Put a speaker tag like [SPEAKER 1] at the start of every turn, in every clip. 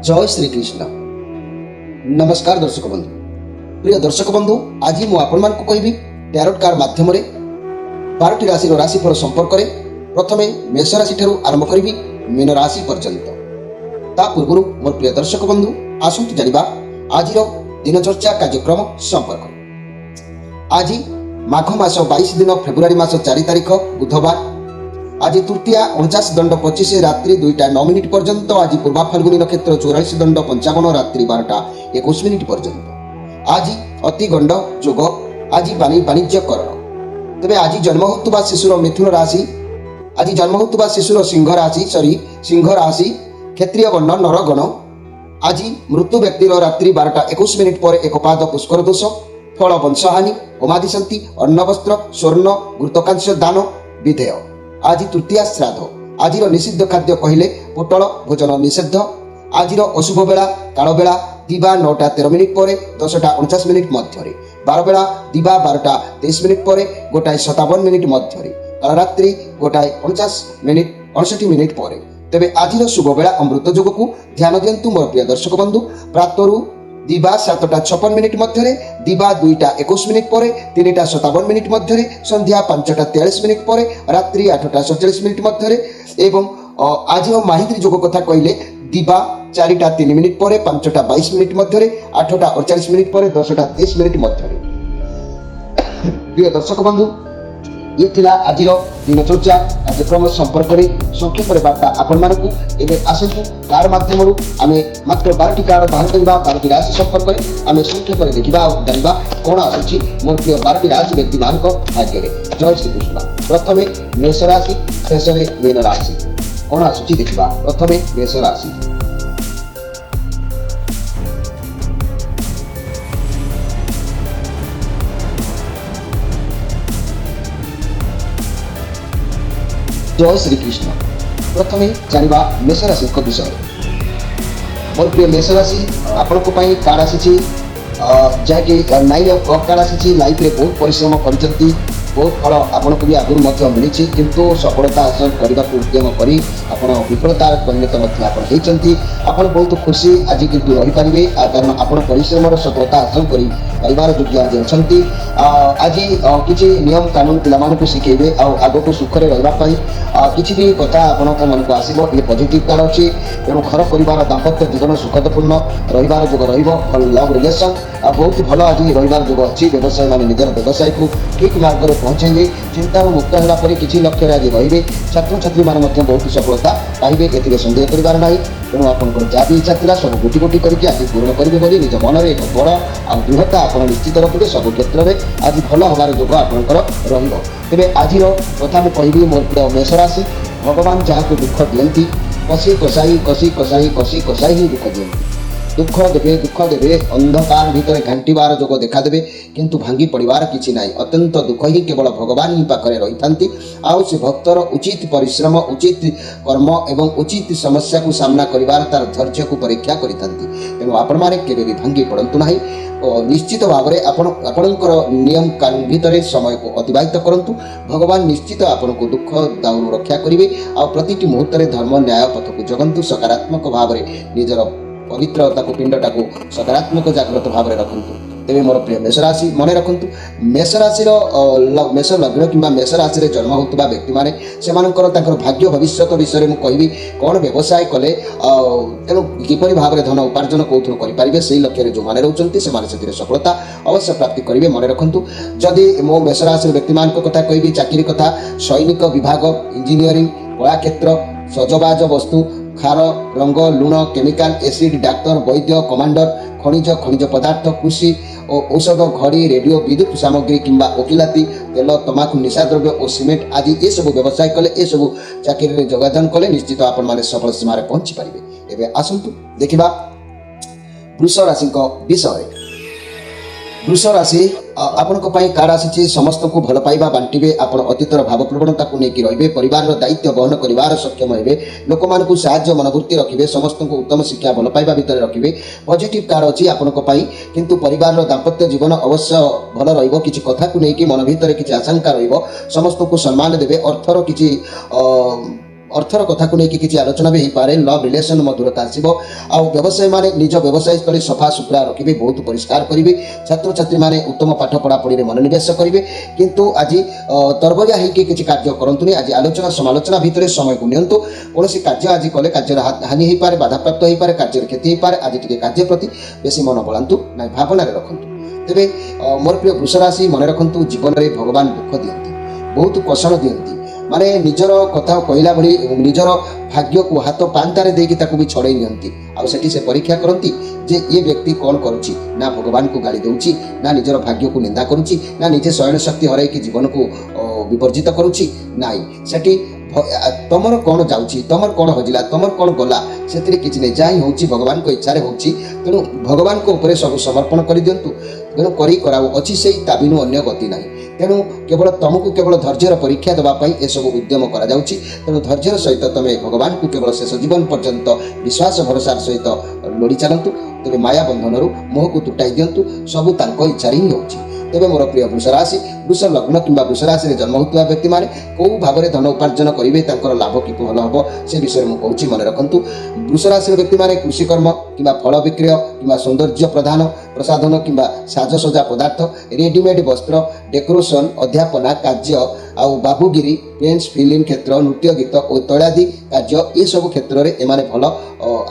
[SPEAKER 1] जय श्री कृष्ण। नमस्कार दर्शक बंधु, प्रिय दर्शक बंधु, आज मु आपण मान को कहबी टैरोट कार्ड माध्यम रे 12टी राशि राशिफल संपर्क रे प्रथमे मेष राशि ठारू आरंभ करबी मीन राशि पर्यंत। ता पूर्व मोर प्रिय दर्शक बंधु आसंतु जानिबा आज दिनचर्या कार्यक्रम संपर्क। आज माघ मास 22 दिन फेब्रुआरी मास 4 तारिख बुधवार। आज तृतीया 49 दंड 25 रात्रि 2:09 पर्यंत। आज पूर्वा फाल्गुनी नक्षत्र 44 दंड 55 रात्रि 12:21 पर्यंत। आज अति गंड जोग, आज वाणिज्य करण। तेरे आज जन्म होता शिशुर मिथुन राशि, आज जन्म होता शिशुर सिंह राशि क्षेत्रीय गण नरगण। आज मृत्यु व्यक्तिर रात्रि 12:21 पर एक पाद पुष्कर दोष, फल वंशहानि, होमादि शांति, अन्न वस्त्र स्वर्ण घृतकांश दान विधेय। आज तृतीया श्राद्ध। आज निषिद्ध खाद्य कहले पोटल भोजन निषिद्ध। आज अशुभ बेला काल बेला दिवा 9:13 पर 10:49 मध्य, बार बेला दिवा 12:23 पर 1:57 मध्य, काल रात्रि 1:49 पर। तेबे आज शुभ बेला अमृत जोग को ध्यान दिंतु मोर प्रिय दर्शक बंधु। प्रातरु दिवा 7:56 मध्य, दिवा 2:21 पर 3:57 मध्य, संध्या 5:43 पर, रात्रि 8:47 मध्य। एवं आज माहित्री जोग कथा कहले दिवा 4:03 पर 5:22 मध्य, 8:48 पर 10:23 मध्य। प्रिय दर्शक बंधु, ये थिला आज दिनचर्या कार्यक्रम संपर्क में संक्षेप वार्ता आपण मानकु। एबे आसंतु कार माध्यम आमे मात्र 12टी कार्ड बाहर करबा। 12टी राशि संपर्क में आमे संक्षेप में देखिबा और जानिबा कोन आसुची मोर प्रिय 12टी राशि व्यक्ति मानक भाग्य रे। जय श्री कृष्ण। प्रथमे मेष राशि, शेषरे मीन राशि। कोन आसुची देखिबा। प्रथमे मेष राशि। जय श्री कृष्ण। प्रथमे जानिबा मेष राशि विषय। मोर प्रिय मेष राशि आपण को पई कार्ड आसी जहाँकि 9 ऑफ कप कार्ड आसी। लाइफ रे बहुत परिश्रम करछंती, बहुत फल आपन को भी आगुर मध्य मिली, किंतु सफलता हासिल करने को उद्यम करी आपण विफलता परिणत मध्य आपण हेचंती। आपण बहुत खुशी आज किंतु रही पारिबे, कारण आपण परिश्रम सफलता हासिल करी परिवार योग्य आज अछंती। आज किछि नियम कानून पिला मानकु शिखेबे आ आगो को सुखरे रहबा पई किछि भी कथा आपण को मन को आसीबो। ये पॉजिटिव कार्ड अछि। एवं घर परिवार दाम्पत्य जीवन सुखदपूर्ण रहिबार जोग रहिबो। लव रिलेशन बहुत भल आज रहिबार जोग अछि। व्यवसाय माने निजर व्यवसाय को ठीक मार्ग रे पहुंचेंगे। चिंता मुक्त होला परि किछि लक्ष्य रे आज रहिबे। छात्र छात्री मान मध्य बहुत सफलता पाइबे, एतिके संदेह करिबार नाही। तेणु आपनकर जा भी इच्छा थिला सब गोटी गोटी करके आज पूर्ण करिबे बोली निज मन रे एक बड़ आ दृढ़ता आपण निश्चित रखिबे। सब क्षेत्र में आज भल होबार जोग आपनकर रहिबो। तेबे आज प्रथम कहबी मोर प्रिय मेष राशि, भगवान जहाँ दुख दियंती कसी कसाई ही दुख दियंती। दुख देवे अंधकार भितर घांटीबार जोग देखा देवे, किंतु भांगी पड़िबार किछि नाही। अत्यंत दुख ही केवल भगवान ही पाखरे रहिथांती। आउ से भक्तर उचित परिश्रम, उचित कर्म एवं उचित समस्या को सामना करिबार तार धैर्य को परीक्षा करिथांती। तेणु आपण माने केबे भी भांगी पड़ंतु नाही। निश्चित भाव में आपणकर नियम कानून भितर समय को अतिबाहित करंतु। भगवान निश्चित आपण को दुख दाउनु रक्षा करिवे। आ प्रतिटी मुहूर्त में धर्म न्याय पथ को जगंतु। सकारात्मक भाव में निजर पवित्रता को पिंडटा को सकारात्मक जागृत भाव में रखंतु। तेरे मोर प्रिय मेष राशि मने रखंतु, मेष राशि मेष लग्न किंबा मेष राशि रे जन्म होता व्यक्ति माने सेमानकर ताकर भाग्य भविष्य विषय में कहबी। कौन व्यवसाय कले तेणु किपरि भाव में धन उपार्जन कौथुर करि पारिबे, सेही लक्ष्य रे जो माने रहउचंती से माने सेतिर सफलता अवश्य प्राप्ति करिवे। मने रखंतु, जदि मो मेष राशि व्यक्ति मान कथा कहबी, चाकरी कथा, सैनिक विभाग, इंजीनियरिंग, कला क्षेत्र, सजबाज वस्तु, खार रंग लुण केमिकाल एसिड, डाक्तर वैद्य, कमांडर, खनिज पदार्थ, कृषि और औषध, घड़ी, रेडियो, विद्युत सामग्री किंबा वकिलाती, तेल, तमाकू, निशा द्रव्य और सीमेंट आज ये सब व्यवसाय कले, ये सब चाकरी में योगदान कले निश्चित आपण माने सफल सीमा रे पहुंची पारिबे। एबे आसंतु देखिबा वृष राशि विषय। वृष राशि आपनको पई कार्ड आसी। समस्त को भल पाइबा बांटिबे। आपण अतीतर भाव प्रवणता को लेकर रहिबे। परिवार दायित्व वहन करिवार सक्षम हेबे। लोक मानकु साहाय्य मनोवृत्ति रखिबे। समस्त को उत्तम शिक्षा भल पाइबा भितर रखिबे। पॉजिटिव कार्ड अछि आपनको पई, किंतु परिवार दाम्पत्य जीवन अवश्य भल रहिबो। किछि कथा को लेकर मन भितर किछि आशंका रहिबो। समस्त को सम्मान देबे। अर्थर किछि ଅର୍ଥର କଥାକୁ ନେଇକି କିଛି ଆଲୋଚନା ବି ହେଇପାରେ। ଲଭ୍ ରିଲେସନ୍ ମଧୁରତା ଆସିବ। ଆଉ ବ୍ୟବସାୟୀମାନେ ନିଜ ବ୍ୟବସାୟ ସ୍ଥଳୀ ସଫା ସୁତୁରା ରଖିବେ, ବହୁତ ପରିଷ୍କାର କରିବେ। ଛାତ୍ରଛାତ୍ରୀମାନେ ଉତ୍ତମ ପାଠ ପଢ଼ାପଢ଼ିରେ ମନୋନିବେଶ କରିବେ। କିନ୍ତୁ ଆଜି ତରବରିଆ ହେଇକି କିଛି କାର୍ଯ୍ୟ କରନ୍ତୁନି। ଆଜି ଆଲୋଚନା ସମାଲୋଚନା ଭିତରେ ସମୟକୁ ନିଅନ୍ତୁ। କୌଣସି କାର୍ଯ୍ୟ ଆଜି କଲେ କାର୍ଯ୍ୟର ହାନି ହେଇପାରେ, ବାଧାପ୍ରାପ୍ତ ହେଇପାରେ, କାର୍ଯ୍ୟର କ୍ଷତି ହେଇପାରେ। ଆଜି ଟିକେ କାର୍ଯ୍ୟ ପ୍ରତି ବେଶୀ ମନ ବଳାନ୍ତୁ ନାହିଁ, ଭାବନାରେ ରଖନ୍ତୁ। ତେବେ ମୋର ପ୍ରିୟ ବୃଷ ରାଶି, ମନେ ରଖନ୍ତୁ ଜୀବନରେ ଭଗବାନ ଦୁଃଖ ଦିଅନ୍ତି, ବହୁତ କଷଣ ଦିଅନ୍ତି। ମାନେ ନିଜର କଥା କହିଲା ଭଳି ନିଜର ଭାଗ୍ୟକୁ ହାତ ପାନ୍ତାରେ ଦେଇକି ତାକୁ ବି ଛଡ଼େଇ ନିଅନ୍ତି। ଆଉ ସେଠି ସେ ପରୀକ୍ଷା କରନ୍ତି ଯେ ଏ ବ୍ୟକ୍ତି କ'ଣ କରୁଛି, ନା ଭଗବାନଙ୍କୁ ଗାଳି ଦେଉଛି, ନା ନିଜର ଭାଗ୍ୟକୁ ନିନ୍ଦା କରୁଛି, ନା ନିଜେ ଶୟନ ଶକ୍ତି ହରାଇକି ଜୀବନକୁ ବିବର୍ଜିତ କରୁଛି। ନାଇଁ, ସେଠି ତମର କ'ଣ ଯାଉଛି, ତମର କ'ଣ ହଜିଲା, ତମର କ'ଣ ଗଲା, ସେଥିରେ କିଛି ନାହିଁ। ଯାହା ହିଁ ହେଉଛି ଭଗବାନଙ୍କ ଇଚ୍ଛାରେ ହେଉଛି। ତେଣୁ ଭଗବାନଙ୍କ ଉପରେ ସବୁ ସମର୍ପଣ କରିଦିଅନ୍ତୁ। ତେଣୁ କରାଉ ଅଛି ସେଇ, ତା ବିନୁ ଅନ୍ୟ ଗତି ନାହିଁ। ତେଣୁ କେବଳ ତମକୁ କେବଳ ଧୈର୍ଯ୍ୟର ପରୀକ୍ଷା ଦେବା ପାଇଁ ଏସବୁ ଉଦ୍ୟମ କରାଯାଉଛି। ତେଣୁ ଧୈର୍ଯ୍ୟର ସହିତ ତମେ ଭଗବାନଙ୍କୁ କେବଳ ଶେଷ ଜୀବନ ପର୍ଯ୍ୟନ୍ତ ବିଶ୍ୱାସ ଭରସାର ସହିତ ଲୋଡ଼ି ଚାଲନ୍ତୁ। ତେବେ ମାୟା ବନ୍ଧନରୁ ମୋହକୁ ତୁଟାଇ ଦିଅନ୍ତୁ। ସବୁ ତାଙ୍କ ଇଚ୍ଛାରେ ହିଁ ହେଉଛି। ତେବେ ମୋର ପ୍ରିୟ ବୃଷ ରାଶି, ବୃଷ ଲଗ୍ନ କିମ୍ବା ବୃଷ ରାଶିରେ ଜନ୍ମ ହେଉଥିବା ବ୍ୟକ୍ତିମାନେ କେଉଁ ଭାବରେ ଧନ ଉପାର୍ଜନ କରିବେ, ତାଙ୍କର ଲାଭ କିପରି ଭଲ ହେବ ସେ ବିଷୟରେ ମୁଁ କହୁଛି, ମନେ ରଖନ୍ତୁ। ବୃଷ ରାଶିର ବ୍ୟକ୍ତିମାନେ କୃଷିକର୍ମ କିମ୍ବା ଫଳ ବିକ୍ରୟ କିମ୍ବା ସୌନ୍ଦର୍ଯ୍ୟ ପ୍ରସାଧନ କିମ୍ବା ସାଜସଜ୍ଜା ପଦାର୍ଥ, ରେଡିମେଡ୍ ବସ୍ତ୍ର, ଡେକୋରେସନ୍, ଅଧ୍ୟାପନା କାର୍ଯ୍ୟ, ଆଉ ବାବୁଗିରି, ପେଣ୍ଟସ୍, ଫିଲ୍ମ କ୍ଷେତ୍ର, ନୃତ୍ୟ ଗୀତ ଓ ତୈଳାଦି କାର୍ଯ୍ୟ, ଏସବୁ କ୍ଷେତ୍ରରେ ଏମାନେ ଭଲ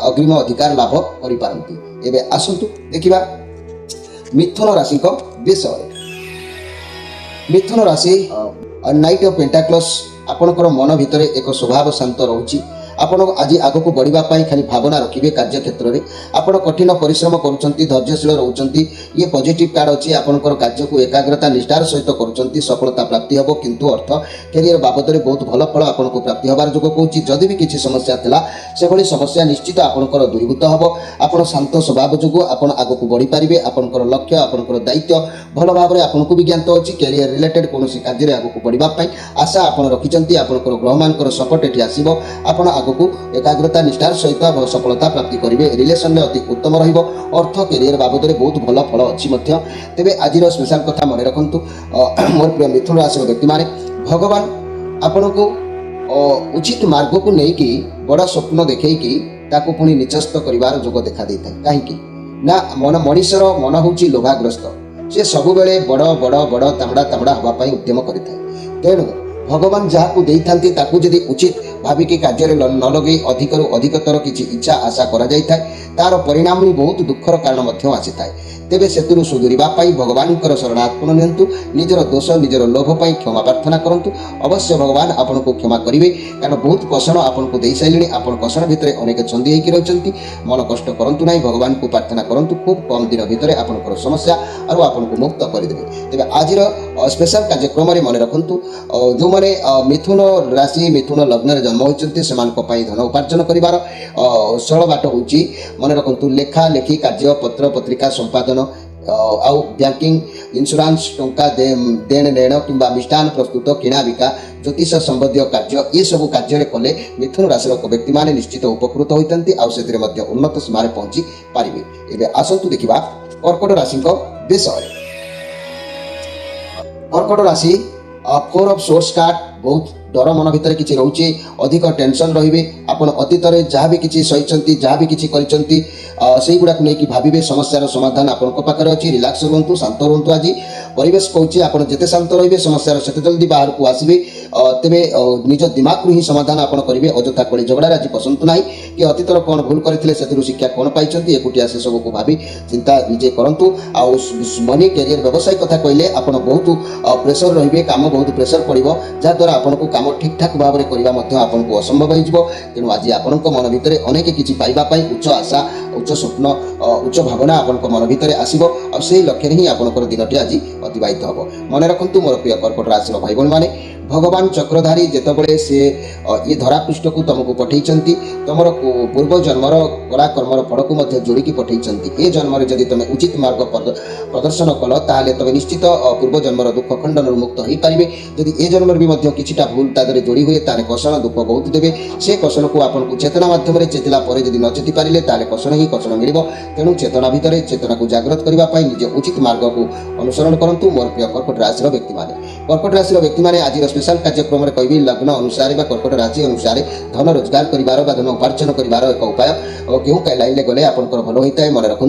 [SPEAKER 1] ଅଗ୍ରିମ ଅଧିକାର ଲାଭ କରିପାରନ୍ତି। ଏବେ ଆସନ୍ତୁ ଦେଖିବା ମିଥୁନ ରାଶିଙ୍କ ବିଷୟରେ। ମିଥୁନ ରାଶି, ନାଇଟ୍ ଅଫ୍ ପେଣ୍ଟାକ୍ଲସ୍, ଆପଣଙ୍କର ମନ ଭିତରେ ଏକ ସ୍ୱଭାବ ଶାନ୍ତ ରହୁଛି। ଆପଣ ଆଜି ଆଗକୁ ବଢ଼ିବା ପାଇଁ ଖାଲି ଭାବନା ରଖିବେ। କାର୍ଯ୍ୟକ୍ଷେତ୍ରରେ ଆପଣ କଠିନ ପରିଶ୍ରମ କରୁଛନ୍ତି, ଧୈର୍ଯ୍ୟଶୀଳ ରହୁଛନ୍ତି। ଇଏ ପଜିଟିଭ୍ କାର୍ଡ଼ ଅଛି। ଆପଣଙ୍କର କାର୍ଯ୍ୟକୁ ଏକାଗ୍ରତା ନିଷ୍ଠାର ସହିତ କରୁଛନ୍ତି, ସଫଳତା ପ୍ରାପ୍ତି ହେବ। କିନ୍ତୁ ଅର୍ଥ କ୍ୟାରିୟର ବାବଦରେ ବହୁତ ଭଲ ଫଳ ଆପଣଙ୍କୁ ପ୍ରାପ୍ତି ହେବାର ଯୋଗ କହୁଛି। ଯଦି ବି କିଛି ସମସ୍ୟା ଥିଲା, ସେଭଳି ସମସ୍ୟା ନିଶ୍ଚିତ ଆପଣଙ୍କର ଦୂରୀଭୂତ ହେବ। ଆପଣ ଶାନ୍ତ ସ୍ୱଭାବ ଯୋଗୁଁ ଆପଣ ଆଗକୁ ବଢ଼ିପାରିବେ। ଆପଣଙ୍କର ଲକ୍ଷ୍ୟ, ଆପଣଙ୍କର ଦାୟିତ୍ୱ ଭଲ ଭାବରେ ଆପଣଙ୍କୁ ବି ଜ୍ଞାତ ଅଛି। କ୍ୟାରିୟର ରିଲେଟେଡ୍ କୌଣସି କାର୍ଯ୍ୟରେ ଆଗକୁ ବଢ଼ିବା ପାଇଁ ଆଶା ଆପଣ ରଖିଛନ୍ତି। ଆପଣଙ୍କର ଗ୍ରହମାନଙ୍କର ସପୋର୍ଟ ଏଠି ଆସିବ। ଆପଣ ଆଗକୁ ଏକାଗ୍ରତା ନିଷ୍ଠାର ସହିତ ସଫଳତା ପ୍ରାପ୍ତି କରିବେ। ରିଲେସନରେ ଅତି ଉତ୍ତମ ରହିବ। ଅର୍ଥ କ୍ୟାରିୟର ବାବଦରେ ବହୁତ ଭଲ ଫଳ ଅଛି ମଧ୍ୟ। ତେବେ ଆଜିର ସ୍ପେଶାଲ କଥା ମନେ ରଖନ୍ତୁ, ମୋର ପ୍ରିୟ ମିଥୁନ ରାଶିର ବ୍ୟକ୍ତିମାନେ, ଭଗବାନ ଆପଣଙ୍କୁ ଉଚିତ ମାର୍ଗକୁ ନେଇକି ବଡ଼ ସ୍ୱପ୍ନ ଦେଖେଇକି ତାକୁ ପୁଣି ନିଚସ୍ତ କରିବାର ଯୋଗ ଦେଖା ଦେଇଥାଏ। କାହିଁକି ନା ମଣିଷର ମନ ହେଉଛି ଲୋଭାଗ୍ରସ୍ତ। ସେ ସବୁବେଳେ ବଡ଼ ବଡ଼ ବଡ଼ ତାମଡ଼ା ହେବା ପାଇଁ ଉଦ୍ୟମ କରିଥାଏ। ତେଣୁ ଭଗବାନ ଯାହାକୁ ଦେଇଥାନ୍ତି ତାକୁ ଯଦି ଉଚିତ ଭାବିକି କାର୍ଯ୍ୟରେ ନ ଲଗେଇ ଅଧିକରୁ ଅଧିକତର କିଛି ଇଚ୍ଛା ଆଶା କରାଯାଇଥାଏ, ତାର ପରିଣାମ ବି ବହୁତ ଦୁଃଖର କାରଣ ମଧ୍ୟ ଆସିଥାଏ। ତେବେ ସେଥିରୁ ସୁଧୁରିବା ପାଇଁ ଭଗବାନଙ୍କର ଶରଣାର୍ପଣ ନିଅନ୍ତୁ। ନିଜର ଦୋଷ, ନିଜର ଲୋଭ ପାଇଁ କ୍ଷମା ପ୍ରାର୍ଥନା କରନ୍ତୁ। ଅବଶ୍ୟ ଭଗବାନ ଆପଣଙ୍କୁ କ୍ଷମା କରିବେ, କାରଣ ବହୁତ କଷଣ ଆପଣଙ୍କୁ ଦେଇସାରିଲେଣି। ଆପଣ କଷଣ ଭିତରେ ଅନେକ ଛନ୍ଦି ହେଇକି ରହିଛନ୍ତି। ମନ କଷ୍ଟ କରନ୍ତୁ ନାହିଁ, ଭଗବାନଙ୍କୁ ପ୍ରାର୍ଥନା କରନ୍ତୁ। ଖୁବ୍ କମ୍ ଦିନ ଭିତରେ ଆପଣଙ୍କର ସମସ୍ୟା ଆଉ ଆପଣଙ୍କୁ ମୁକ୍ତ କରିଦେବେ। ତେବେ ଆଜିର ସ୍ପେଶାଲ କାର୍ଯ୍ୟକ୍ରମରେ ମନେ ରଖନ୍ତୁ, ଯେଉଁମାନେ ମିଥୁନ ରାଶି ମିଥୁନ ଲଗ୍ନରେ ଜନ୍ମ ହୋଇଛନ୍ତି ସେମାନଙ୍କ ପାଇଁ ଧନ ଉପାର୍ଜନ କରିବାର ସରଳ ବାଟ ହେଉଛି, ମନେ ରଖନ୍ତୁ, ଲେଖା ଲେଖି କାର୍ଯ୍ୟ, ପତ୍ର ପତ୍ରିକା ସମ୍ପାଦନ, ଆଉ ବ୍ୟାଙ୍କିଂ, ଇନ୍ସୁରାନ୍ସ, ଟଙ୍କା ଦେଣ ନେଣ କିମ୍ବା ମିଷ୍ଟାନ୍ନ ପ୍ରସ୍ତୁତ, କିଣା ବିକା, ଜ୍ୟୋତିଷ ସମ୍ବନ୍ଧୀୟ କାର୍ଯ୍ୟ, ଏସବୁ କାର୍ଯ୍ୟରେ କଲେ ମିଥୁନ ରାଶିର ବ୍ୟକ୍ତିମାନେ ନିଶ୍ଚିତ ଉପକୃତ ହୋଇଥାନ୍ତି। ଆଉ ସେଥିରେ ମଧ୍ୟ ଉନ୍ନତ ସୀମାରେ ପହଞ୍ଚି ପାରିବେ। ଏବେ ଆସନ୍ତୁ ଦେଖିବା କର୍କଟ ରାଶିଙ୍କ ବିଷୟରେ। କର୍କଟ ରାଶି, ଫୋର୍ ଅଫ୍ ସୋର୍ସ କାର୍ଡ, ବହୁତ ଡର ମନ ଭିତରେ କିଛି ରହୁଛି, ଅଧିକ ଟେନସନ୍ ରହିବେ। ଆପଣ ଅତୀତରେ ଯାହା ବି କିଛି ସହିଛନ୍ତି, ଯାହା ବି କିଛି କରିଛନ୍ତି, ସେଇଗୁଡ଼ାକୁ ନେଇକି ଭାବିବେ। ସମସ୍ୟାର ସମାଧାନ ଆପଣଙ୍କ ପାଖରେ ଅଛି। ରିଲାକ୍ସ ରୁହନ୍ତୁ, ଶାନ୍ତ ରୁହନ୍ତୁ। ଆଜି ପରିବେଶ କହୁଛି ଆପଣ ଯେତେ ଶାନ୍ତ ରହିବେ ସମସ୍ୟାର ସେତେ ଜଲ୍ଦି ବାହାରକୁ ଆସିବେ। ତେବେ ନିଜ ଦିମାଗରୁ ହିଁ ସମାଧାନ ଆପଣ କରିବେ। ଅଯଥା କଳି ଝଗଡ଼ାରେ ଆଜି ପସନ୍ଦ ନାହିଁ। କି ଅତୀତର କ'ଣ ଭୁଲ କରିଥିଲେ, ସେଥିରୁ ଶିକ୍ଷା କ'ଣ ପାଇଛନ୍ତି, ଏକୁଟିଆ ସେସବୁକୁ ଭାବି ଚିନ୍ତା ନିଜେ କରନ୍ତୁ। ଆଉ ମନି, କ୍ୟାରିୟର, ବ୍ୟବସାୟ କଥା କହିଲେ ଆପଣ ବହୁତ ପ୍ରେସର ରହିବେ। କାମ ବହୁତ ପ୍ରେସର ପଡ଼ିବ, ଯାହାଦ୍ୱାରା ଆପଣଙ୍କୁ କାମ ଠିକ୍ ଠାକ୍ ଭାବରେ କରିବା ମଧ୍ୟ ଆପଣଙ୍କୁ ଅସମ୍ଭବ ହେଇଯିବ। ତେଣୁ ଆଜି ଆପଣଙ୍କ ମନ ଭିତରେ ଅନେକ କିଛି ପାଇବା ପାଇଁ ଉଚ୍ଚ ଆଶା, ଉଚ୍ଚ ସ୍ୱପ୍ନ, ଉଚ୍ଚ ଭାବନା ଆପଣଙ୍କ ମନ ଭିତରେ ଆସିବ। ଆଉ ସେହି ଲକ୍ଷ୍ୟରେ ହିଁ ଆପଣଙ୍କର ଦିନଟି ଆଜି ଅତିବାହିତ ହେବ। ମନେ ରଖନ୍ତୁ ମୋର ପ୍ରିୟ କର୍କଟ ରାଶିର ଭାଇ ଭଉଣୀମାନେ, ଭଗବାନ ଚକ୍ରଧାରୀ ଯେତେବେଳେ ସେ ଏ ଧରାପୃଷ୍ଠକୁ ତୁମକୁ ପଠାଇଛନ୍ତି, ତୁମର ପୂର୍ବ ଜନ୍ମର କଳାକର୍ମର ଫଳକୁ ମଧ୍ୟ ଯୋଡ଼ିକି ପଠାଇଛନ୍ତି। ଏ ଜନ୍ମରେ ଯଦି ତୁମେ ଉଚିତ ମାର୍ଗ ପ୍ରଦର୍ଶନ କଲ, ତାହେଲେ ତୁମେ ନିଶ୍ଚିତ ପୂର୍ବ ଜନ୍ମର ଦୁଃଖ ଖଣ୍ଡନରୁ ମୁକ୍ତ ହୋଇପାରିବେ। ଯଦି ଏ ଜନ୍ମରେ ବି ମଧ୍ୟ କିଛିଟା ଭୁଲ ତା ଦେହରେ ଯୋଡ଼ି ହୁଏ, ତାହେଲେ କଷଣ ଦୁଃଖ ବହୁତ ଦେବେ। ସେ କଷଣକୁ ଆପଣଙ୍କୁ ଚେତନା ମାଧ୍ୟମରେ ଚେତିଲା ପରେ ଯଦି ନ ଚେତି ପାରିଲେ, ତାହେଲେ କଷଣ ହିଁ କଷଣ ମିଳିବ। ତେଣୁ ଚେତନା ଭିତରେ ଚେତନାକୁ ଜାଗ୍ରତ କରିବା ପାଇଁ ନିଜ ଉଚିତ ମାର୍ଗକୁ ଅନୁସରଣ କରନ୍ତୁ ମୋର ପ୍ରିୟ କର୍କଟ ରାଶିର ବ୍ୟକ୍ତିମାନେ। कर्कट राशि व्यक्ति मैंने आज स्पेशल कार्यक्रम में कहबी लग्न अनुसार कर्कट राशि अनुसार धन रोजगार कर धन उपार्जन कर एक उपाय क्यों लाइन में गले आपंकर भल होता है मन रखु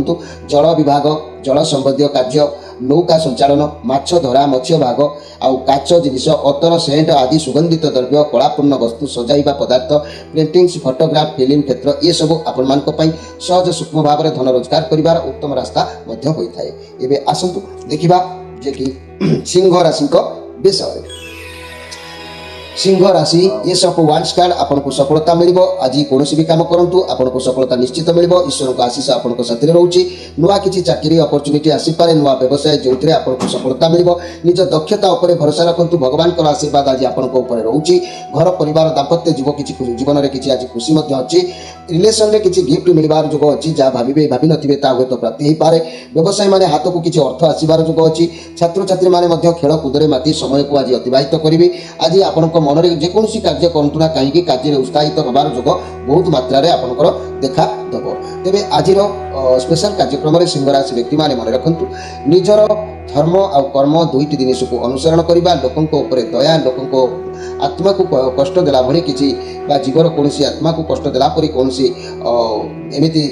[SPEAKER 1] जल विभाग जल संबंधी कार्य नौका संचालन माछ धरा मत्स्य भाग आउ काच जिनिस अतर सेंट आदि सुगंधित द्रव्य कलापूर्ण वस्तु सजाइबा पदार्थ प्रिंटिंग्स फोटोग्राफ फिल्म क्षेत्र ये सब आपण मान सहज सूक्ष्म भाव में धन रोजगार कर उत्तम रास्ता होता है। एवं आसतु देखा जे कि सिंह राशि विषय सिंह राशि ये सब वांस कार्ड आपको सफलता मिल आज कौन भी काम करूँ आपको सफलता निश्चित मिल ईश्वर को आशीष आपको साथी रोचे नुआ किसी चाकरी अपरचुनिटी आसीपे नुआ व्यवसाय जो आपको सफलता मिल निज दक्षता उपर भरोसा रखु भगवान आशीर्वाद आज आपको रोचे घर परिवार दाम्पत्य जीवन में किसी आज खुशी अच्छी रिलेसन में किसी गिफ्ट मिलबार जोग अच्छी जहाँ भावे भावी नथिबे ता हुए तो प्राप्ति हो पारे व्यवसाय माने हाथ को किसी अर्थ आसबार जोग अच्छी छात्र छात्री माने खेल कूदे माति समय को आज अतिबाहित करेंगे आज आपण मन में जेकोसी कार्य करूँ ना कहीं कार्य उत्साहित होबार जोग बहुत मात्रा आपंकर देखा देव तेरे आज स्पेशल कार्यक्रम में सिंह राशि व्यक्ति मैंने मन रखु निजर धर्म आउ कर्म दुईटी जिनिस को अनुसरण करने लोकों दया लोकों आत्मा को कष्ट देला भली किसी जीवर कौन आत्मा को कष्ट देला परी कौन एमती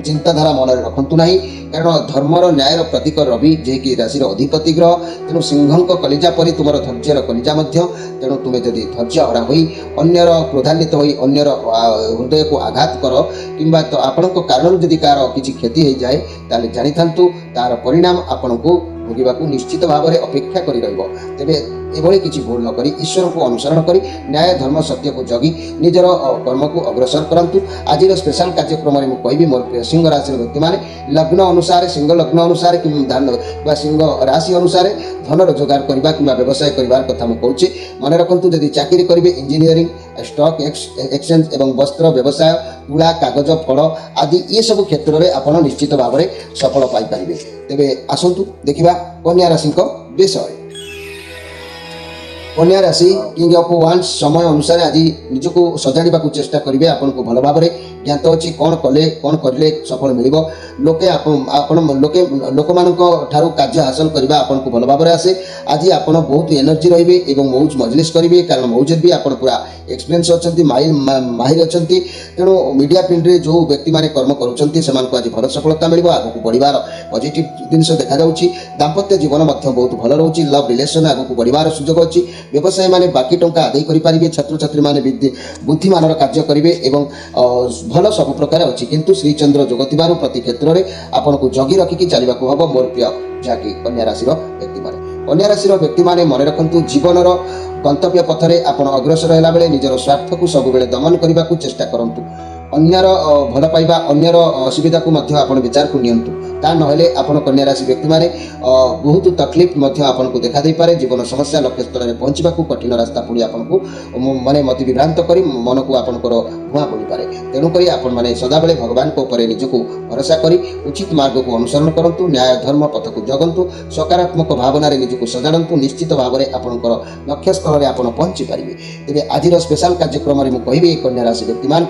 [SPEAKER 1] चिंताधारा मन में रखु ना कारण धर्मर न्यायर प्रतीक रवि जे कि राशि अधिपति ग्रह तेणु सिंह कलिजा परी तुम धैर्यर कलिजा तेणु तुम्हें जदि धैर्य हरा हो अन्यर क्रोधान्वित हो अन्यर हृदय को आघात कर कि तो आपण कारण जदि कार किसी क्षति हो जाए ताले जानी था तार परिणाम आपण को भोगवाक निश्चित भाव में अपेक्षा कर तेरे एभली किसी भूल न करी ईश्वर को अनुसरण करी न्याय धर्म सत्य को जगी निजर कर्म को अग्रसर करंतु आज स्पेशल कार्यक्रम में कहबी मोर प्रिय सिंह राशि व्यक्ति माने लग्न अनुसार सिंह लग्न अनुसार कि धान सिंह राशि अनुसार धन रोजगार करबा कि व्यवसाय करबार कथा मैं कहूँ मन रखु यदि चाकरी करेंगे इंजीनियरिंग स्टॉक एक्सचेंज एवं वस्त्र व्यवसाय तुला कागज फल आदि ये सब क्षेत्र में आप निश्चित भाव में सफल पाइपर तेरे आसतु देखा कन्या राशि विषय कन्या राशि किंग ऑफ वांस समय अनुसार आज निजक सजाड़ा चेष्टा करेंगे आपको भल भाव में ज्ञात अच्छी कौन कले कौन करें सफल मिल लोके लोके लोक मान कार्य हासिल करने आपको भल भाव में आसे आज आप बहुत एनर्जी रे मौज मजलिस करेंगे कारण मौज भी आप पूरा एक्सपीरियंस अच्छा माहिर अच्छा तेणु मीडिया फील्ड में जो व्यक्ति मैंने कर्म करुँच आज भल सफलता मिल आगे बढ़वार पॉजिटिव जिनिस देखा दाम्पत्य जीवन बहुत भल रोचे लव रिलेशन आगे बढ़वार सुजोग अच्छी व्यवसाय माने बाकी टंका आदाय करेंगे छात्र छात्री माने बुद्धिमान कार्य करेंगे भल सब प्रकार अच्छी किंतु श्रीचंद्र जोग थिबारु प्रति क्षेत्र में आपको जगी रखिकी चलने हम मोर प्रिय जहाँकि कन्या राशि व्यक्ति मैंने कन्या राशि व्यक्ति मैंने मन रखु जीवन गंतव्य पथरे आप अग्रसर है बेले निजर स्वार्थ को सब बेले दमन करने को चेष्टा करूँ अन्यर भल पाइबा अन्यर असुविधा को आप विचार को नियंतु ता नहले आपण कन्या राशि व्यक्ति माने बहुत तकलीफ आपको देखा दे पारे जीवन समस्या लक्ष्य स्थल में पहुंचवा कठिन रास्ता पुणी आपको माने मति विभ्रांत करी मन को आपंकर धुआं पड़ पारे तेणुक आपण मैंने सदाबले भगवान को निजक भरोसा करी उचित मार्ग को अनुसरण करूँ न्याय धर्म पथ को जगंतु सकारात्मक भावना निजक सजाड़ू निश्चित भाव में आपंकर लक्ष्य स्थल में आप पहुंची पारे तेज आज स्पेशल कार्यक्रम में मुझे कन्या राशि व्यक्ति मान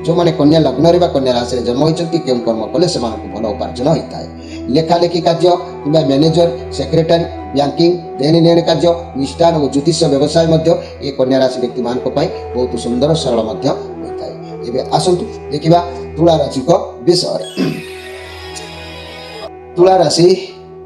[SPEAKER 1] जो मैंने कन्या लग्न कन्या राशि जन्म होती क्यों कर्म कले से भल उपार्जन होता है लेखालेखी कार्य कि मैनेजर सेक्रेटरी बैंकिंग देनी नेण कार्य निष्ठान और ज्योतिष व्यवसाय ये कन्या राशि व्यक्ति मान बहुत सुंदर सरल होता है। आसतु देखा तुला राशि विषय तुला राशि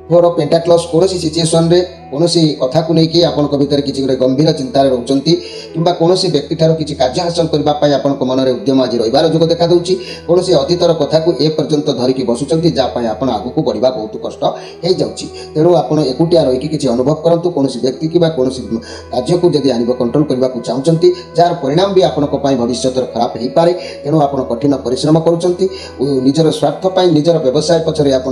[SPEAKER 1] फोर ऑफ पेंटाक्लस कौन सिचुएशन रे कौन कथा को लेकिन आपन भीतर किसी गंभीर चिंतार रोचंती किंबा कौन व्यक्ति ठार किसी कार्य हासिल करने आपन मन में उद्यम आज रही जोग देखा दूँ कौन अतीतर कथा को ए पर्यंत धरिकी बसुंच जहाँ आप आग को बढ़ा बहुत कष्ट हो जाऊँगी तेणु आप एकुटिया रही किसी अनुभव करूँ कौन व्यक्ति कि कौन कार्य को जब आन कंट्रोल करने को चाहते जार परिणाम भी आपण भविष्य खराब हो पाए तेणु आप कठिन परिश्रम करुँच निजर स्वार्थ निजर व्यवसाय पछरे आप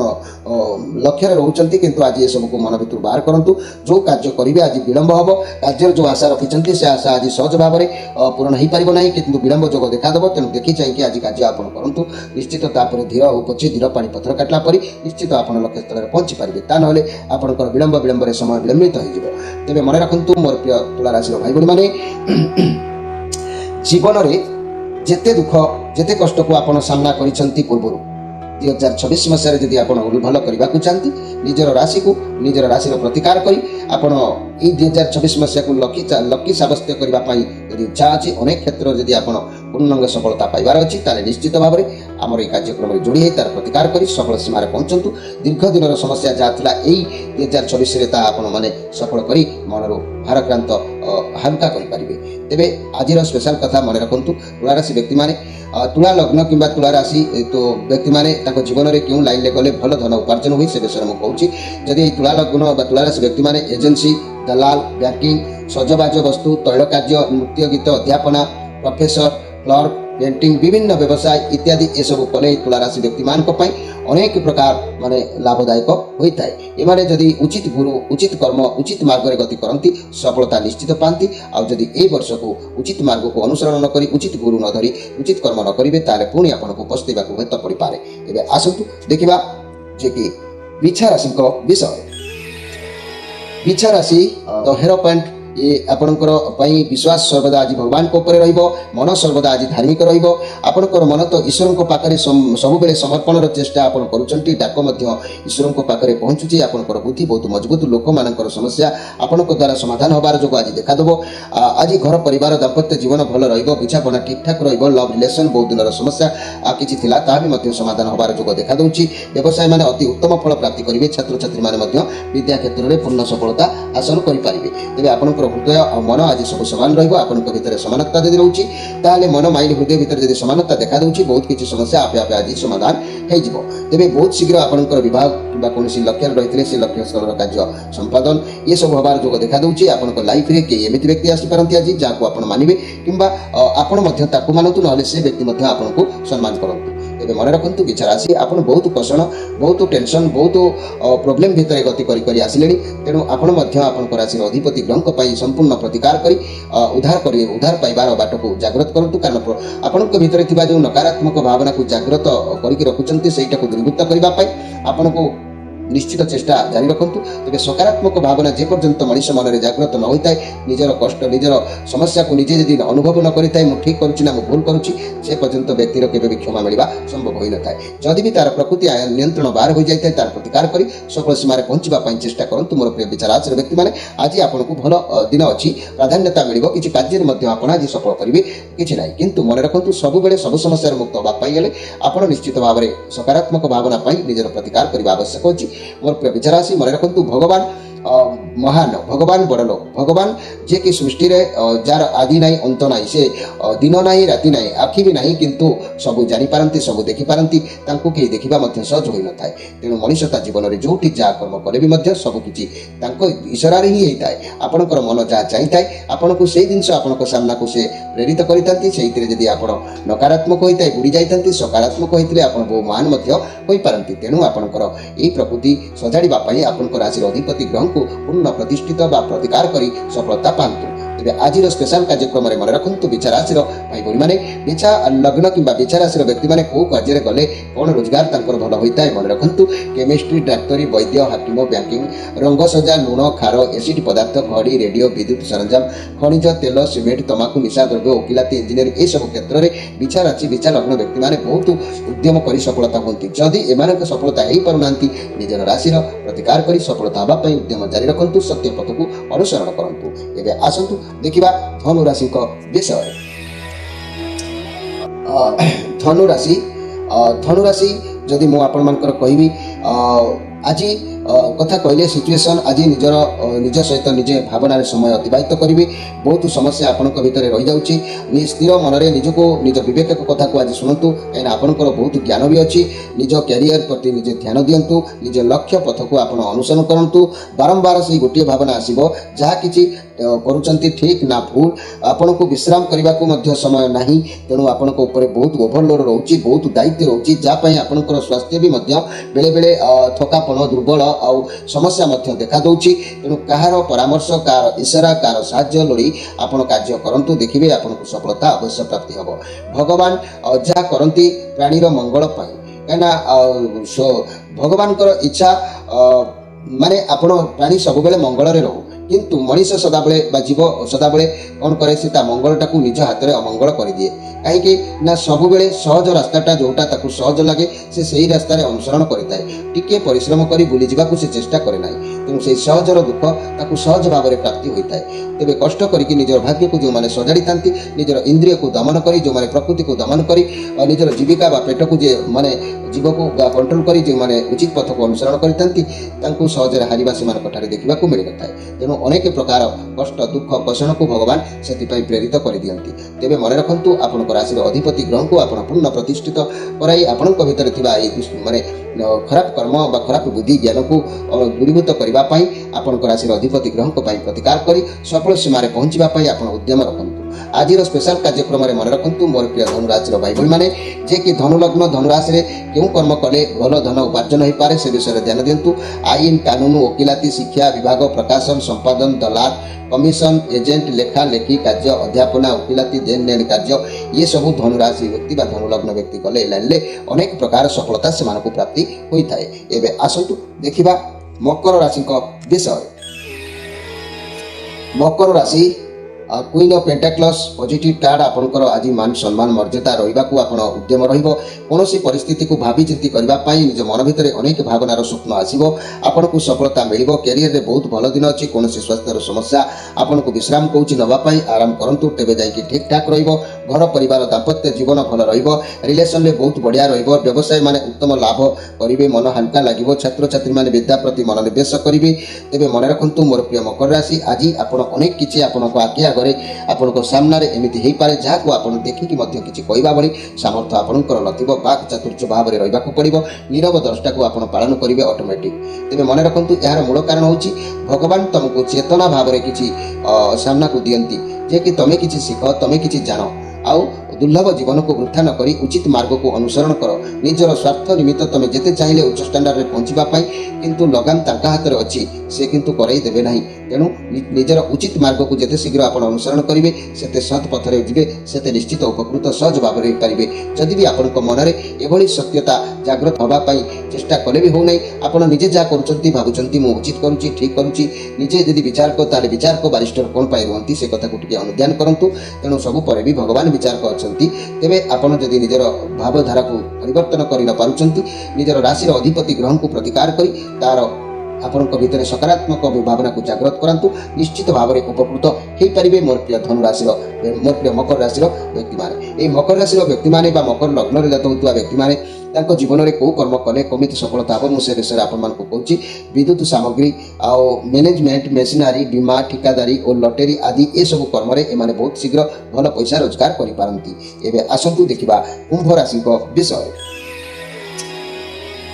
[SPEAKER 1] लक्ष्य रोच किंतु आज ये सब को मन भर बाहर करूँ जो कार्य करेंगे आज विलंब हम कार्य जो आशा रखिंट से आशा आज सहज भाव में पूरण हो पार ना कि विलंब जोग देखादेव तेणु देखी चाहिए आज कार्य आप करूँ निश्चित धीर हो पचे धीर पानी पथर काटला पर निश्चित आप लक्ष्य स्थल में पहुंची पारे ता ना आपंकर विलंब समय विलंबित हो तेज मन रखु मोर प्रिय तुला राशि भाई भाई मैंने जीवन में जेते दुख जेते कष्ट को आप सामना कर पूर्व 2026 मसीह जदि आप भल करने को चाहती निजर राशि को निजर राशि प्रतिकार कर आप 2026 मसीहा को लकी सब्यस्त करने यदि इच्छा अच्छी अनेक क्षेत्र में जब आप पूर्णांग सफलता पाइबार अच्छी निश्चित भाव में आमर ये कार्यक्रम में जोड़ी तार प्रतिकार कर सफल सीमार पहुंचतु दीर्घ दिन समस्या जहाँ था यही 2026 मैंने सफल कर मनर भारक्रांत हल्का करेंगे तेरे आज स्पेशल कथा मन रखु तुला राशि व्यक्ति मैंने तुला लग्न कि तुला राशि तो व्यक्ति मैंने जीवन में क्यों लाइन गले भल धन उपार्जन हुई से विषय में कहूँ जदि तुला लग्न तुला राशि व्यक्ति मैंने एजेंसी दलाल बैंकिंग सजबाज वस्तु तैल कार्य नृत्य गीत अध्यापना प्रोफेसर क्लर्क पेंटिंग विभिन्न व्यवसाय इत्यादि ये सब कले तुला राशि व्यक्ति मानक अनेक प्रकार माने लाभदायक होता है एमाने जदि उचित गुरु उचित कर्म उचित मार्ग में गति करती सफलता निश्चित पाती आदि ए वर्ष को उचित मार्ग को अनुसरण न करी उचित गुरु न धरी उचित कर्म न करेंगे ताले पुणी आपको पछताइबा हेतु पड़ पारे एबे आसतु देखिबा जे कि बिछा राशि विषय बिछा राशि द हेरो पॉइंट ये आपणकर विश्वास सर्वदा आज भगवान को ऊपर रहिबो मन सर्वदा आज धार्मिक रहिबो आपणकर मन तो ईश्वर को पाखरे सब बेले समर्पणर चेष्टा आपण करूचंती डाक मध्य ईश्वर को पाखरे पहुंचुची आपणकर बुद्धि बहुत मजबूत लोक मानकर समस्या आपणक द्वारा समाधान होबार जोग आज देखा देबो आज घर परिवार दाम्पत्य जीवन भल रहिबो बिछापना ठीक ठाक रहिबो लव रिलेशन बहुत दिनर समस्या किछि थिला ता भी मध्य समाधान होबार जोग देखा दउची व्यवसाय माने अति उत्तम फल प्राप्ति करिवे छात्र छात्री माने मध्य विद्या क्षेत्र में पूर्ण सफलता हासिल करि पारिबे तेबे आपणकर हृदय और मन आज सब सामान रही समानता जब रोचे ताले मन माइंड हृदय भीतर जब समानता देखा दूसरी बहुत किसी समस्या आपे आपे आज समाधान हो तेरे बहुत शीघ्र आपंकर विभाग कि कौन लक्ष्य रही है से लक्ष्य स्थल कार्य संपादन ये सब हबार जोग देखा दूसरी आप लाइफ में कई एमती व्यक्ति आसपारती आज जहाँ को आप मानवे कि आपण मानतु ना से व्यक्ति आपको सम्मान करते तेरे मन रखु बिछा राशि आप बहुत कषण बहुत टेंशन बहुत प्रोब्लेम भितर गति कर आसिले तेणु आपण राशि अधिपति ग्रह संपूर्ण प्रतिकार करी उद्धार पाइबार बाट को जागृत करूँ कारण आपण भीतर जो नकारात्मक भावना को जागृत करके रखुंट से दूरीभूत करने आपण को निश्चित चेष्टा जारी रखु तेज सकारात्मक भावना जे पर्यंत मनीष मन में जागृत न होता है निजर कष्ट निजर समस्या को निजे यदि अनुभव न करें मुझे ठीक करुँच भूल करुँच से पर्यंत व्यक्तिर केवे भी क्षमा मिलवा संभव हो न था जदि भी तार प्रकृति नियंत्रण बाहर हो जाए तार प्रतिकार कर सफल सीमार पहुँचापी चेष्टा करूँ मोर प्रिय विचार राशि व्यक्ति मैंने आज आपको भल दिन अच्छी प्राधान्यता मिल किसी कार्य आज सफल करेंगे किसी ना किंतु मन रखु सब बेले सब समस्या मुक्त होगापे आप निश्चित भाव में सकारात्मक भावना निजर प्रतिकार करने आवश्यक होची मोर प्रिय विचार राशि मन रखु भगवान महान भगवान बड़ लोक भगवान जे कि सृष्टि जार आदि ना अंत ना से दिन ना राति ना आखि भी ना किंतु सब जापारती सब देखिपारती कहीं देखा सहज हो न था तेणु मनीषता जीवन में जो जहाँ कर्म करे भी सबकि ईश्वर ही होता है आपणकर मन जहाँ चाहिए आपन को से जिन आपण सामना को से प्रेरित करती से आप नकारात्मक होता है बुड़ी जाती सकारात्मक होते आप बहु महान हो पारती तेणु आपणकर यही प्रकृति सजाड़ापी आपण राशि अधिपति ग्रह को पूर्ण प्रतिष्ठित बा प्रतिकार करी सफलता पांतु तेरे आज स्पेशल कार्यक्रम में मन रखु बिछा राशि भाई भाई मैंने बिछा लग्न कि बिछा राशि व्यक्ति मैंने कौ कार्य गले कौन रोजगार मन होता है मन रखु केमिस्ट्री डाक्तरी वैद्य हाकिम बैंकिंग रंग सजा लुण खार एसिड पदार्थ घड़ी रेडियो विद्युत सरंजाम खनिज तेल सीमेंट तमाकू निशा द्रव्य वकिलाती इंजीनियरिंग ये सब क्षेत्र में बिछा राशि बिछा लग्न व्यक्ति मैंने बहुत उद्यम कर सफलता होती जदि एम सफलता हो पार निजर राशि प्रतिकार कर सफलता हाँपाई उद्यम जारी रखु सत्य पथ को अनुसरण करूँ एवं आसतु देखिबा धनु राशि विषय धनु राशि जदि मु आपण मानकर कहबी आज कथा कहले सिचुएशन आज निज सहित निजे भावना समय अतिबाहित करेंगे बहुत समस्या आपण भीतर रही जाऊँगी स्थिर मन में निजको निज विवेक कथा को आज शुणु कहीं आपंकर बहुत ज्ञान भी अच्छी निज क्यारियर प्रति निजे ध्यान दिंतु निज लक्ष्य पथ को आप अनुसरण करूँ बारंबार से गोटे भावना आसो जहाँ कि करुँच ठीक ना भूल आपण को विश्राम करने को समय ना तेणु आपण बहुत ओभरलोड रोचे बहुत दायित्व रोचे जहाँपाई आपंकर स्वास्थ्य भी बेले बेले थकापन दुर्बल आउ समस्या देखा दूची तेणु कहार परामर्श कार इशारा कार साहाय्य लोड़ी आपण कार्य करंतु देखिए आपको सफलता अवश्य प्राप्ति हम भगवान जहाँ करती प्राणीर मंगल कहीं भगवान इच्छा माने आपण प्राणी सब बेले मंगल रे रहू किंतु मनीष सदाबले जीव सदाबले कौन करे से मंगलटा निज हाथ में अमंगल कर दिए कहीं ना सब बेले सहज रास्ताटा जोटा ताकू सहज लगे से सही रास्ता अनुसरण करें टिके परिश्रम कर बुली जावाक से चेष्टा करे ना तेणु से सहजर दुख ताकू सहज भाव में प्राप्ति होता है तेरे कष्ट करके निजर भाग्य को जो मैंने सजाड़ी था निजर इंद्रिय को दमन कर जो मैंने प्रकृति को दमन कर निजर जीविका पेट को जे माने जीव को कंट्रोल कर जो मैंने उचित पथ को अनुसरण करते सहजरे हारिबा से देखा मिल था तेणु अनेक प्रकार कष्ट दुख कषण को भगवान से प्रेरित कर दियंती तेबे मन रखंतु आपन राशि अधिपति ग्रह को आपण पूर्ण प्रतिष्ठित कराई आपण भितर माने खराब कर्म बा खराब बुद्धि ज्ञान को दूरीभूत करने आपण राशि अधिपति ग्रह को प्रतिकार कर सफल सीमार पहुँचापी आप उद्यम रखु आज स्पेशल कार्यक्रम में मन रखु मोर प्रिय धनुराशि भाई भाई मैंने जे कि धनुलग्न धनुराशि क्यों कर्म कले भल धन उपार्जन हो पारे से विषय ध्यान दिंतु आईन कानून वकिलाती शिक्षा विभाग प्रकाशन संपादन दलाल कमिशन एजेंट लेखा लेखी कार्य अध्यापना वकिलाती देन नेन कार्य ये सब धनुराशि व्यक्ति धनुलग्न व्यक्ति कले लाइन अनेक प्रकार सफलता से प्राप्ति होता है एवं आसतु देखा मकर राशि विषय मकर राशि क्वीन ऑफ पेंटाक्लस पॉजिटिव कार्ड आपनकर आज मान सम्मान मर्यादा रहिबाकू आपण उद्यम रहिबो कोनोसी परिस्थिति को भाबी चिंती करबा पई निज मन भितर अनेक भावनार स्वप्न आसीबो आपनकू सफलता मिलिबो कैरियर रे बहुत भल दिन अछि कोनोसी स्वास्थ्यर समस्या आपनकू विश्राम कोउची नबा पई आराम करंतु तेबे जाई कि ठीक ठाक रहिबो घर परिवार दाम्पत्य जीवन भल रहिबो रिलेशन रे बहुत बढ़िया रहिबो व्यवसाय माने उत्तम लाभ करिवे मन हल्का लागिबो छात्र छात्री माने विद्या प्रति मनोनिवेश करिवे तेबे मन रखंतु मोर प्रिय मकर राशि आज आपण अनेक किछि आपनको आज्ञा घरे आपनको सामना रे एमिति हेई पारे जहा को आपण देखि मध्य किछि कहबा बळी सामर्थ्य आपनकर नथिबो बाक चातुर्य भाव रे रहिबाकू पड़िबो नीरव दृष्टा को आपण पालन करिवे ऑटोमेटिक तेबे मन रखंतु यार मूल कारण होछि भगवान तुमको चेतना भाव रे किछि सामना को दियंती जे कि तमे किछि सिख तमे किछि जानो आउ दुर्लभ जीवन को वृथा न करी उचित मार्ग को अनुसरण कर निजर स्वार्थ निमित्त तमे जेते चाहिए उच्च स्टैंडर्ड रे पहुंचबा पाई किंतु लगाम तांका हाथ रे अछि से किंतु करई देबे नाही तेणु निजर उचित मार्ग को जेते शीघ्र आपण अनुसरण करिवे सेते सत पथ रे जिवे सेते निश्चित उपकृत सहज भाव रे पारिबे जदि भी आपनक मन रे एभली सत्यता जागृत होबा पाई चेष्टा कले भी हो नाही आपण निजे जा करूचंती भाबुचंती मु उचित करूची ठीक करूची निजे यदि विचार को ताले विचार को बारिस्टर कोन पाई रहंती से कथा को टिके अनुध्यान करंतु तेणु सब परे भी भगवान विचार को तेबे आपण जदि निजर भावधारा को परिवर्तन कर न पारुचंती निजर राशि अधिपति ग्रह को प्रतिकार करी तार आपण भितर सकारात्मक भावना को जागृत करंतु निश्चित भाव में उपकृत हो पारे मोर प्रिय धनु राशि मोर प्रिय मकर राशि व्यक्ति माने मकर राशि व्यक्ति माने बा मकर लग्न रे जात होतुवा व्यक्ति माने तांको जीवन में कौ कर्म कले कमिति सफलता हम मुझे विषय आपण मान को कहूची विद्युत सामग्री आउ मैनेजमेंट मेसिनारी बीमा ठिकादारी और लटेरी आदि ये सब कर्म रे एमाने बहुत शीघ्र भल पैसा रोजगार करि पारंती एबे आसंतु देखिबा कुंभ राशि को विषय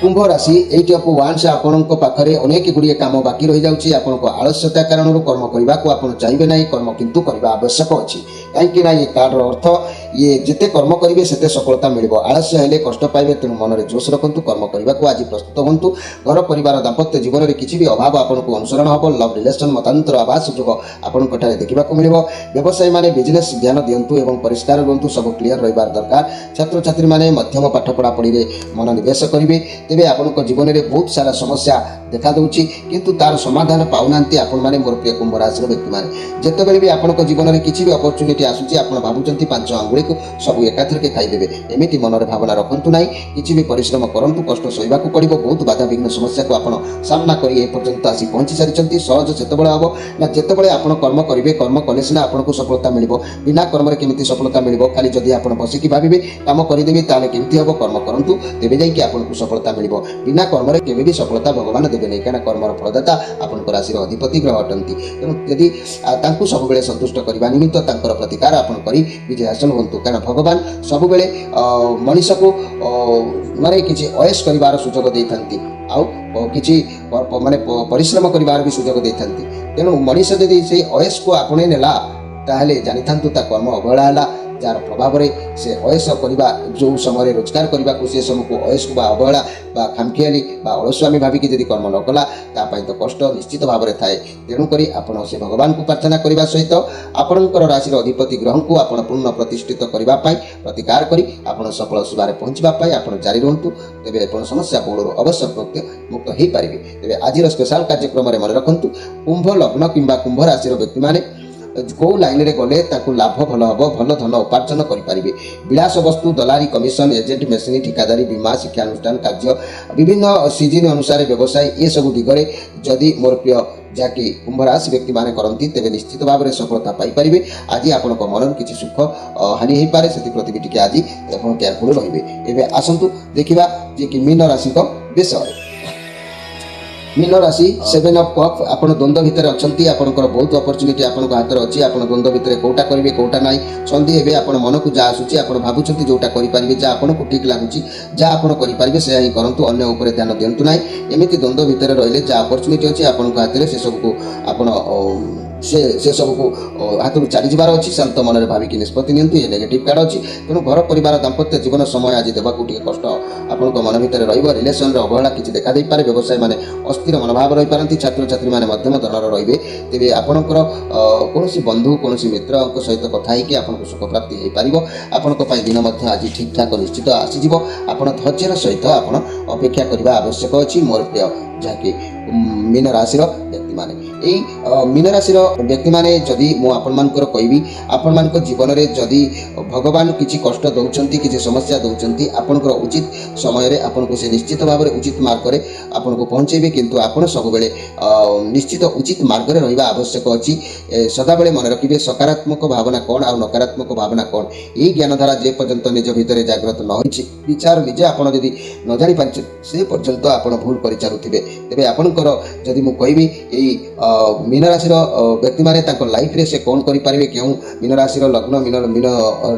[SPEAKER 1] कुंभ राशि एटी आपको वांस आपनक पाखरे अनेक गुड़िए काम बाकी रही जाउची आपनको आलस्यता कारण कर्म करबा को आपण चाहिबे नाही कर्म किंतु करबा आवश्यक अछि काहेकि ना ये कार्ड अर्थ ये जिते कर्म करिवे सेते सफलता मिलिबो आलस्य हेले कष्ट पाइबे तेणु मन रे जोश रखंतु कर्म करबा को आज प्रस्तुत होंतु घर परिवार दाम्पत्य जीवन रे किछि भी अभाव आपनको अनुसरण हबो लव रिलेशन मतांतर आवास सुयोग आपनको ठारे देखिबा को मिलिबो व्यवसाय माने बिजनेस ध्यान दियंतु एवं परिष्कार रहंतु सब क्लियर रहिबार दरकार छात्र छात्री माने मध्यम पाठ पढ़ा पढ़ी रे मन निवेश करिवे तेबे आपनको जीवन रे बहुत सारा समस्या देखा दउची किंतु तार समाधान पाउनांती आपण माने मोर प्रिय कुंभ राशि व्यक्ति माने जेतेबेले भी आपनको जीवन रे किछि भी अपॉर्चुनिटी आसुची आपण भाबुचंती पांच आंगुली को सब एकाथर के खाई देबे एमिति मन रे भावना रखंतु नाही किछि भी परिश्रम करंतु कष्ट सहिबा को पड़िबो बहुत बाधा विघ्न समस्या को आपण सामना करी ए पर्यंत आसी पहुंची सारिचंती सहज सेतेबेले हबो ना जेतेबेले आपण कर्म करिवे कर्म कले सिना आपनको सफलता मिलिबो बिना कर्म रे केमिति सफलता मिलिबो खाली जदि आपण बसी की भाबिबे काम करि देबे ताले केमिति हबो कर्म करंतु तेबे जाई कि आपनको सफलता मिलिबो बिना कर्म रे केबे भी सफलता भगवान देबे नै काना कर्मर फलदाता आपनको राशि अधिपति ग्रह अटंती तेणु यदि तांकु सब बेले संतुष्ट करबा निमित्त तांकर प्रतिकार आपण करी विजय हासिल होंतु कारण भगवान सब बेले मनुष्य को माने किछि अयस करिवार सुयोग दैथांती आउ किछि माने परिश्रम करिवार भी सुयोग दैथांती तेणु मनुष्य यदि से अयस को आपणे नेला ताहले जानिथांतु ता कर्म अवहेला है जार प्रभाव से अयस करवा जो समय रोजगार करने को से समय को अयस बा अवहेला बा खामखियाली बा अलस्वामी भाविकी यदि कर्म न कला तापाई तो कष्ट निश्चित भाव में थाए। तेणुक आपण से भगवान को प्रार्थना करने सहित आपणकर राशि अधिपति ग्रह को आपण पूर्ण प्रतिष्ठित करने प्रतिकार करी आपण सफल शुभारे पहुँचापी आप जारी रुहतु तेज आप समस्या बहुल अवश्य मुक्त हो पारे। तेज आज स्पेशल कार्यक्रम में मन रखु कुंभ लग्न किंबा कुंभ राशि व्यक्ति मैंने कौ लाइन रे गले ताकू लाभ भल हम भल धन उपार्जन करें। विलास वस्तु दलारी कमिशन एजेंट मेसिनी ठिकादारी बीमा शिक्षानुष्ठान कार्य विभिन्न सीजन अनुसार व्यवसाय ये सब दिगरे जदि मोर प्रिय जहाँकि कुंभ राशि व्यक्ति मैंने करती तेज निश्चित भाव में सफलता पाइपर। आज आपण मन किसी सुख हानि हो पाए से प्रति भी आज केयरफुल रे। आसतु देखा जे कि मीन राशि विषय। मीन राशि 7 ऑफ कप आप द्वंद्व भितर अच्छा आपंकर बहुत अपरच्युनिटी आप हाथ में अच्छी आप द्वंद्व भितर कौटा करेंगे कौटा ना सन्धि हे आप मन को जहाँ आसूँ आप भावुं जोटा करेंगे जहाँ आपको ठीक लगुच जहाँ आप करेंगे से ही करूँ अन्य उपर ध्यान दिंतु ना एमती द्वंद्व भितर रही जहाँ अपरच्युनिटी अच्छी आप हाथ में से सबको आप से सबको हाथ में चली जबार अच्छी शांत मन में भाविकी निष्पत्ति नियंतु ये नेगेटिव कार्ड अच्छी तेणु घर परिवार दाम्पत्य जीवन समय आज देवाक कष्ट आपको मन भितर रिलेसन अवहेला किसी देखा दे पारे। व्यवसाय माने अस्थिर मनोभाव रही पारती छात्र छात्री मैंने मध्यम धनर रे तेज आपणकर कौन बंधु कौन मित्र सहित कथा आपको सुख प्राप्ति हो पार। आपण दिन आज ठीक ठाक निश्चित आसीज आप धैर्यर सहित आप अपेक्षा करने आवश्यक अच्छी मोर प्रिय जहाँकि मीन राशि व्यक्ति माने मीन राशि व्यक्ति माने जदि मुझे कहबी आपण जीवन में जदि भगवान किसी कष्ट दौरान किसी समस्या दौरान आपंकर उचित समय आपको से निश्चित भाव में उचित मार्ग में आपको पहुँचे किंतु आप सब निश्चित उचित मार्ग में रहा आवश्यक अच्छी। सदाबले मन रखिए सकारात्मक भावना कौन आ नकारात्मक भावना कौन यही ज्ञानधारा जे पर्यंत निज भितर जागृत न हो विचार निजे आप न जानी पारे से पर्यंत आप भूल कर चलुवे। तेज आपंकर जदि मुझे कहबी मीन राशि व्यक्ति मैंने लाइफ रे से कौन करेंगे क्यों मीन राशि लग्न मीन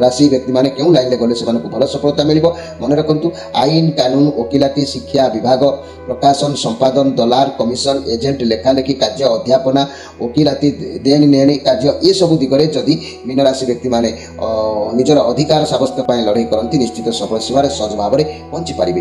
[SPEAKER 1] राशि व्यक्ति मैंने क्यों लाइन में गले से भल सफलता मिल मन रखु आईन कानून वकिलाती शिक्षा विभाग प्रकाशन संपादन दलार कमिशन एजेंट लेखालेखी कार्य अध्यापना वकिलाती देनी नेणी कार्य ये सब दिगरे जदि मीन राशि व्यक्ति मैंने निजर अधिकार सब्यस्त लड़ाई करती निश्चित सफल सेवार सहज भाव में पहुंची पारे।